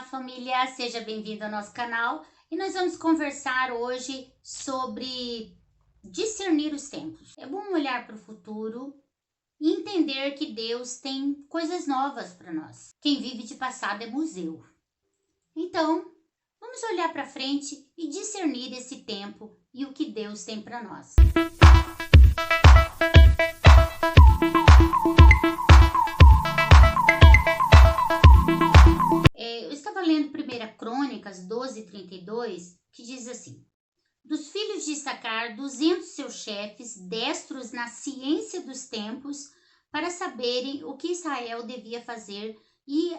família, seja bem-vindo ao nosso canal e nós vamos conversar hoje sobre discernir os tempos. É bom olhar para o futuro e entender que Deus tem coisas novas para nós. Quem vive de passado é museu. Então, vamos olhar para frente e discernir esse tempo e o que Deus tem para nós. Eu estava lendo 1 Crônicas 12:32, que diz assim: dos filhos de Issacar, 200 seus chefes, destros na ciência dos tempos, para saberem o que Israel devia fazer, e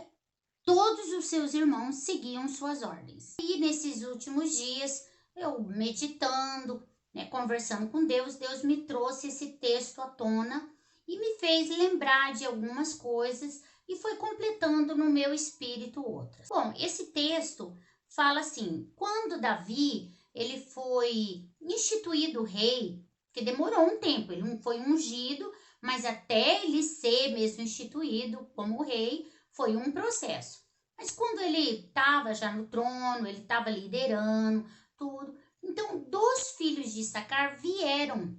todos os seus irmãos seguiam suas ordens. E nesses últimos dias, eu meditando, conversando com Deus, Deus me trouxe esse texto à tona e me fez lembrar de algumas coisas e foi completando no meu espírito outras. Bom, esse texto fala assim: quando Davi ele foi instituído rei, que demorou um tempo, ele não foi ungido, mas até ele ser mesmo instituído como rei, foi um processo. Mas quando ele estava já no trono, ele estava liderando tudo. Então, dos filhos de Issacar vieram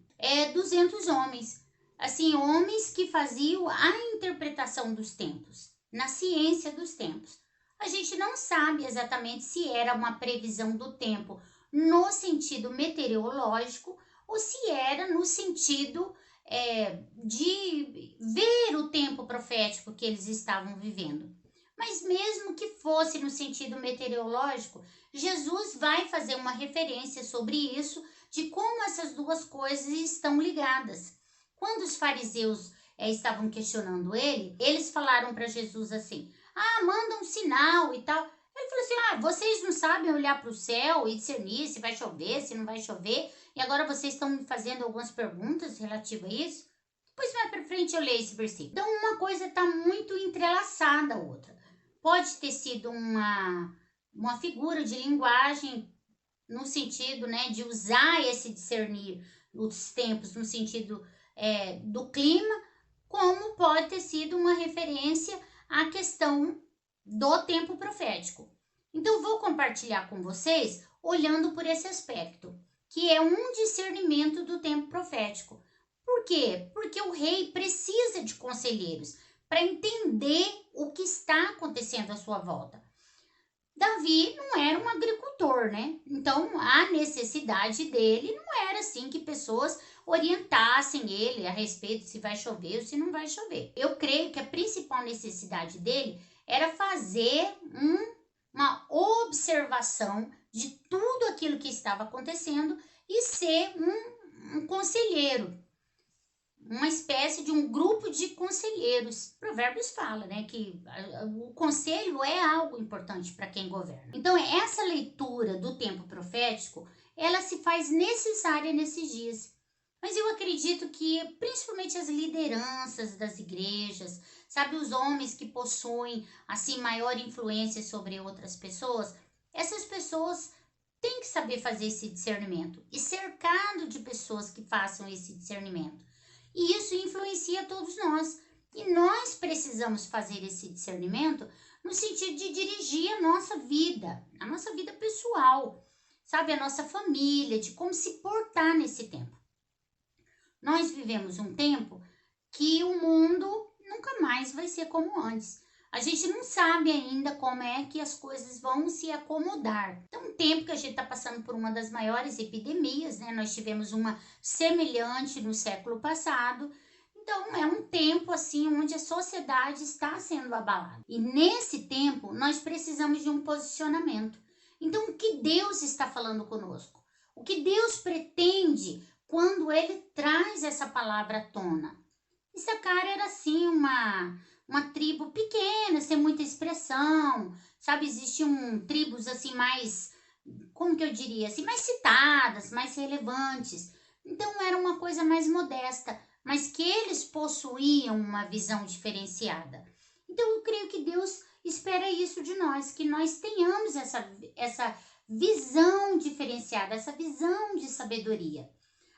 200 homens. Assim, homens que faziam a interpretação dos tempos, na ciência dos tempos. A gente não sabe exatamente se era uma previsão do tempo no sentido meteorológico ou se era no sentido de ver o tempo profético que eles estavam vivendo. Mas mesmo que fosse no sentido meteorológico, Jesus vai fazer uma referência sobre isso, de como essas duas coisas estão ligadas. Quando os fariseus estavam questionando ele, eles falaram para Jesus assim: manda um sinal e tal. Ele falou assim: vocês não sabem olhar para o céu e discernir se vai chover, se não vai chover, e agora vocês estão me fazendo algumas perguntas relativas a isso? Depois mais para frente eu leio esse versículo. Então uma coisa está muito entrelaçada à outra. Pode ter sido uma figura de linguagem no sentido, de usar esse discernir os tempos no sentido do clima, como pode ter sido uma referência à questão do tempo profético. Então, vou compartilhar com vocês olhando por esse aspecto, que é um discernimento do tempo profético. Por quê? Porque o rei precisa de conselheiros para entender o que está acontecendo à sua volta. Davi não era um agricultor, né? Então, a necessidade dele não era assim que pessoas orientassem ele a respeito se vai chover ou se não vai chover. Eu creio que a principal necessidade dele era fazer uma observação de tudo aquilo que estava acontecendo e ser um conselheiro, uma espécie de um grupo de conselheiros. Provérbios fala, que o conselho é algo importante para quem governa. Então, essa leitura do tempo profético, ela se faz necessária nesses dias. Mas eu acredito que, principalmente as lideranças das igrejas, sabe, os homens que possuem, assim, maior influência sobre outras pessoas, essas pessoas têm que saber fazer esse discernimento e cercado de pessoas que façam esse discernimento. E isso influencia todos nós. E nós precisamos fazer esse discernimento no sentido de dirigir a nossa vida pessoal, sabe, a nossa família, de como se portar nesse tempo. Nós vivemos um tempo que o mundo nunca mais vai ser como antes. A gente não sabe ainda como é que as coisas vão se acomodar. Então, um tempo que a gente está passando por uma das maiores epidemias, nós tivemos uma semelhante no século passado. Então, é um tempo assim onde a sociedade está sendo abalada. E nesse tempo, nós precisamos de um posicionamento. Então, o que Deus está falando conosco? O que Deus pretende quando Ele traz essa palavra à tona? Issacar era assim uma tribo pequena, sem muita expressão, sabe? Existiam tribos assim mais, como que eu diria, assim, mais citadas, mais relevantes. Então era uma coisa mais modesta, mas que eles possuíam uma visão diferenciada. Então eu creio que Deus espera isso de nós, que nós tenhamos essa visão diferenciada, essa visão de sabedoria.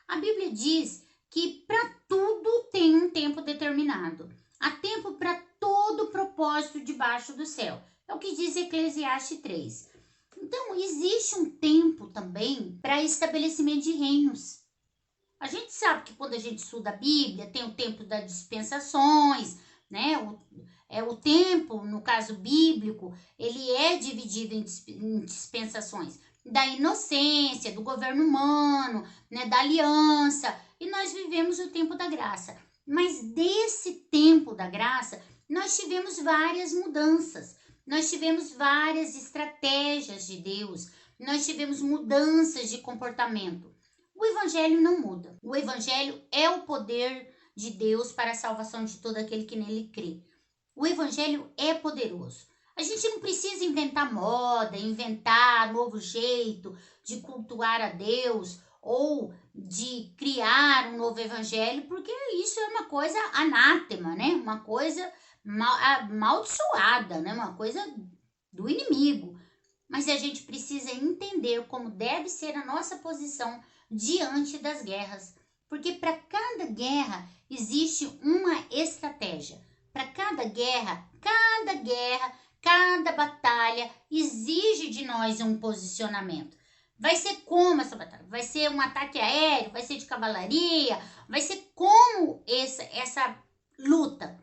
A Bíblia diz que para tudo tem um tempo determinado. Há tempo para todo propósito debaixo do céu. É o que diz Eclesiastes 3. Então, existe um tempo também para estabelecimento de reinos. A gente sabe que quando a gente estuda a Bíblia, tem o tempo das dispensações, né? O tempo, no caso bíblico, ele é dividido em dispensações. Da inocência, do governo humano, né? Da aliança. E nós vivemos o tempo da graça. Mas desse tempo da graça, nós tivemos várias mudanças. Nós tivemos várias estratégias de Deus. Nós tivemos mudanças de comportamento. O evangelho não muda. O evangelho é o poder de Deus para a salvação de todo aquele que nele crê. O evangelho é poderoso. A gente não precisa inventar moda, inventar novo jeito de cultuar a Deus ou de criar um novo evangelho, porque isso é uma coisa anátema, né? Uma coisa amaldiçoada, né? Uma coisa do inimigo. Mas a gente precisa entender como deve ser a nossa posição diante das guerras, porque para cada guerra existe uma estratégia. Para cada guerra, cada batalha exige de nós um posicionamento. Vai ser como essa batalha? Vai ser um ataque aéreo? Vai ser de cavalaria? Vai ser como essa luta?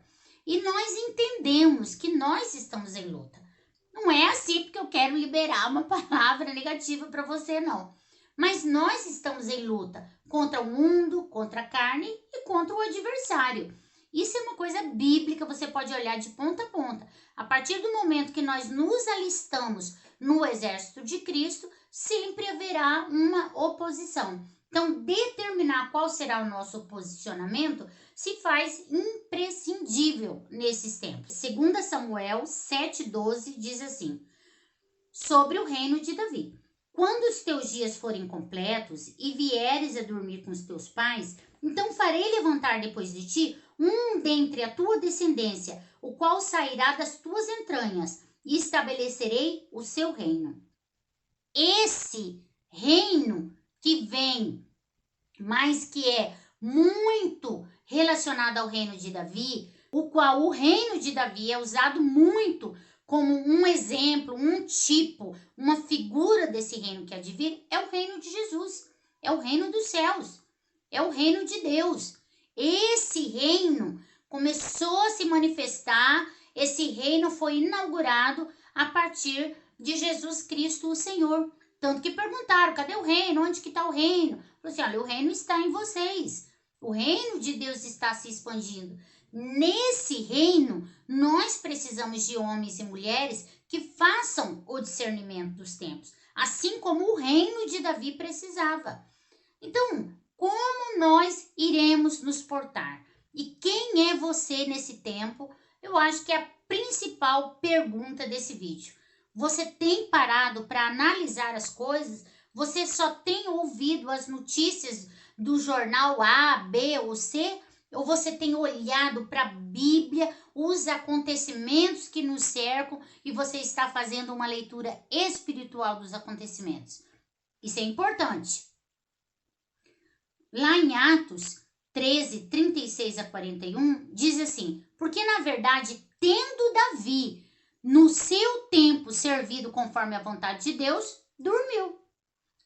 E nós entendemos que nós estamos em luta. Não é assim porque eu quero liberar uma palavra negativa para você, não. Mas nós estamos em luta contra o mundo, contra a carne e contra o adversário. Isso é uma coisa bíblica, você pode olhar de ponta a ponta. A partir do momento que nós nos alistamos no exército de Cristo, sempre haverá uma oposição. Então, determinar qual será o nosso posicionamento se faz imprescindível nesses tempos. 2 Samuel 7,12 diz assim, sobre o reino de Davi. Quando os teus dias forem completos e vieres a dormir com os teus pais, então farei levantar depois de ti um dentre a tua descendência, o qual sairá das tuas entranhas, e estabelecerei o seu reino. Esse reino que vem, mas que é muito relacionado ao reino de Davi, o qual o reino de Davi é usado muito como um exemplo, um tipo, uma figura desse reino que há de vir, é o reino de Jesus, é o reino dos céus, é o reino de Deus. Esse reino começou a se manifestar, esse reino foi inaugurado a partir de Jesus Cristo, o Senhor. Tanto que perguntaram, cadê o reino? Onde que está o reino? Falou assim, olha, o reino está em vocês. O reino de Deus está se expandindo. Nesse reino, nós precisamos de homens e mulheres que façam o discernimento dos tempos, assim como o reino de Davi precisava. Então, como nós iremos nos portar? E quem é você nesse tempo? Eu acho que é a principal pergunta desse vídeo. Você tem parado para analisar as coisas? Você só tem ouvido as notícias do jornal A, B ou C? Ou você tem olhado para a Bíblia, os acontecimentos que nos cercam e você está fazendo uma leitura espiritual dos acontecimentos? Isso é importante. Lá em Atos 13, 36 a 41, diz assim, porque na verdade, tendo Davi no seu tempo servido conforme a vontade de Deus, dormiu.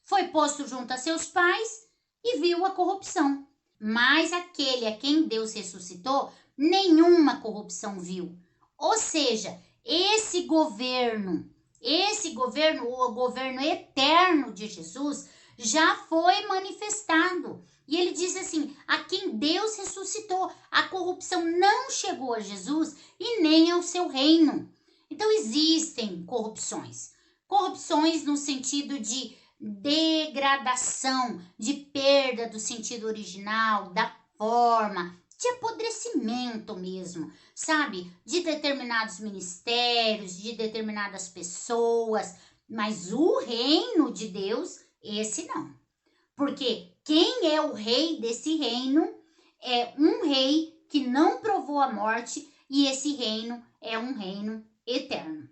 Foi posto junto a seus pais e viu a corrupção. Mas aquele a quem Deus ressuscitou, nenhuma corrupção viu. Ou seja, esse governo, o governo eterno de Jesus, já foi manifestado. E ele diz assim, a quem Deus ressuscitou, a corrupção não chegou a Jesus e nem ao seu reino. Então existem corrupções. Corrupções no sentido de degradação, de perda do sentido original, da forma, de apodrecimento mesmo, sabe? De determinados ministérios, de determinadas pessoas, mas o reino de Deus, esse não. Porque quem é o rei desse reino é um rei que não provou a morte e esse reino é um reino eterno.